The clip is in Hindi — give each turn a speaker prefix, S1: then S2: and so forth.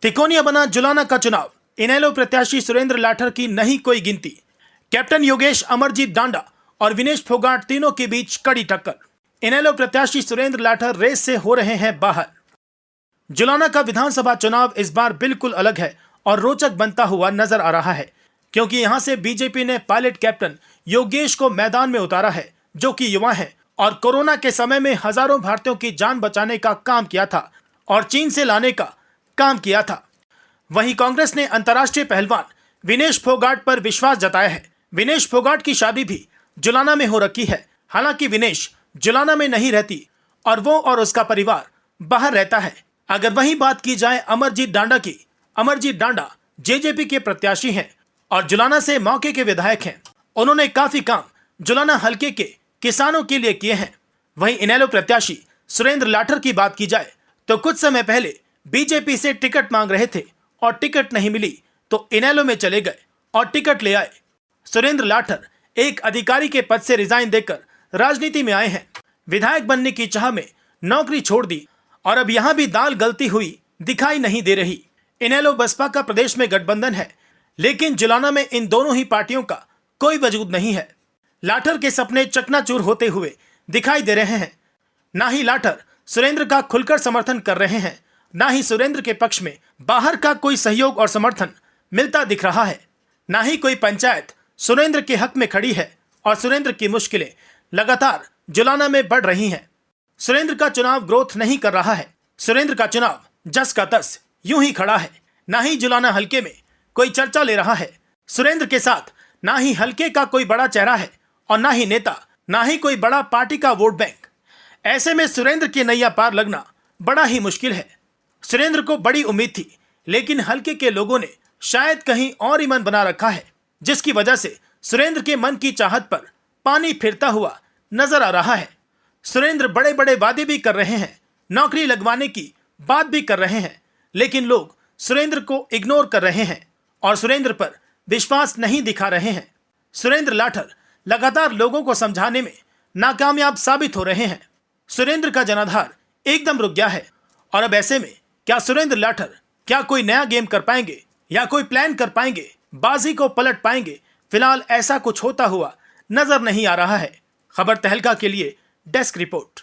S1: तिकोनिया बना जुलाना का चुनाव। इनेलो प्रत्याशी सुरेंद्र लाठर की नहीं कोई गिनती। कैप्टन योगेश, अमरजीत डांडा और विनेश फोगाट तीनों के बीच कड़ी टक्कर। इनेलो प्रत्याशी सुरेंद्र लाठर रेस से हो रहे हैं बाहर। जुलाना का विधानसभा चुनाव इस बार बिल्कुल अलग है और रोचक बनता हुआ नजर आ रहा है, क्योंकि यहां से बीजेपी ने पायलट कैप्टन योगेश को मैदान में उतारा है, जो कि युवा है और कोरोना के समय में हजारों भारतीयों की जान बचाने का काम किया था और चीन से लाने का काम किया था। वहीं कांग्रेस ने अंतर्राष्ट्रीय पहलवान विनेश फोगाट पर विश्वास जताया है। विनेश फोगाट की शादी भी जुलाना में हो रखी है। हालांकि विनेश जुलाना में नहीं रहती और वो और उसका परिवार बाहर रहता है। अगर वहीं बात की जाए अमरजीत डांडा की, अमरजीत डांडा जेजेपी के प्रत्याशी हैं और जुलाना से मौके के विधायक हैं। उन्होंने काफी काम जुलाना हलके के किसानों के लिए किए हैं। वहीं इनेलो प्रत्याशी सुरेंद्र लाठर की बात की जाए तो कुछ समय पहले बीजेपी से टिकट मांग रहे थे और टिकट नहीं मिली तो इनेलो में चले गए और टिकट ले आए। सुरेंद्र लाठर एक अधिकारी के पद से रिजाइन देकर राजनीति में आए हैं। विधायक बनने की चाह में नौकरी छोड़ दी और अब यहां भी दाल गलती हुई दिखाई नहीं दे रही। इनेलो बसपा का प्रदेश में गठबंधन है, लेकिन जुलाना में इन दोनों ही पार्टियों का कोई वजूद नहीं है। लाठर के सपने चकनाचूर होते हुए दिखाई दे रहे हैं। ना ही लाठर सुरेंद्र का खुलकर समर्थन कर रहे हैं, ना ही सुरेंद्र के पक्ष में बाहर का कोई सहयोग और समर्थन मिलता दिख रहा है। ना ही कोई पंचायत सुरेंद्र के हक में खड़ी है और सुरेंद्र की मुश्किलें लगातार जुलाना में बढ़ रही हैं। सुरेंद्र का चुनाव ग्रोथ नहीं कर रहा है। सुरेंद्र का चुनाव जस का तस यूं ही खड़ा है। ना ही जुलाना हलके में कोई चर्चा ले रहा है। सुरेंद्र के साथ ना ही हलके का कोई बड़ा चेहरा है और ना ही नेता, ना ही कोई बड़ा पार्टी का वोट बैंक। ऐसे में सुरेंद्र की नैया पार लगना बड़ा ही मुश्किल है। सुरेंद्र को बड़ी उम्मीद थी, लेकिन हलके के लोगों ने शायद कहीं और ही मन बना रखा है, जिसकी वजह से सुरेंद्र के मन की चाहत पर पानी फिरता हुआ नजर आ रहा है। सुरेंद्र बड़े बड़े वादे भी कर रहे हैं, नौकरी लगवाने की बात भी कर रहे हैं, लेकिन लोग सुरेंद्र को इग्नोर कर रहे हैं और सुरेंद्र पर विश्वास नहीं दिखा रहे हैं। सुरेंद्र लाठर लगातार लोगों को समझाने में नाकामयाब साबित हो रहे हैं। सुरेंद्र का जनाधार एकदम रुक गया है और अब ऐसे में क्या सुरेंद्र लाठर क्या कोई नया गेम कर पाएंगे या कोई प्लान कर पाएंगे, बाजी को पलट पाएंगे? फिलहाल ऐसा कुछ होता हुआ नजर नहीं आ रहा है। खबर तहलका के लिए डेस्क रिपोर्ट।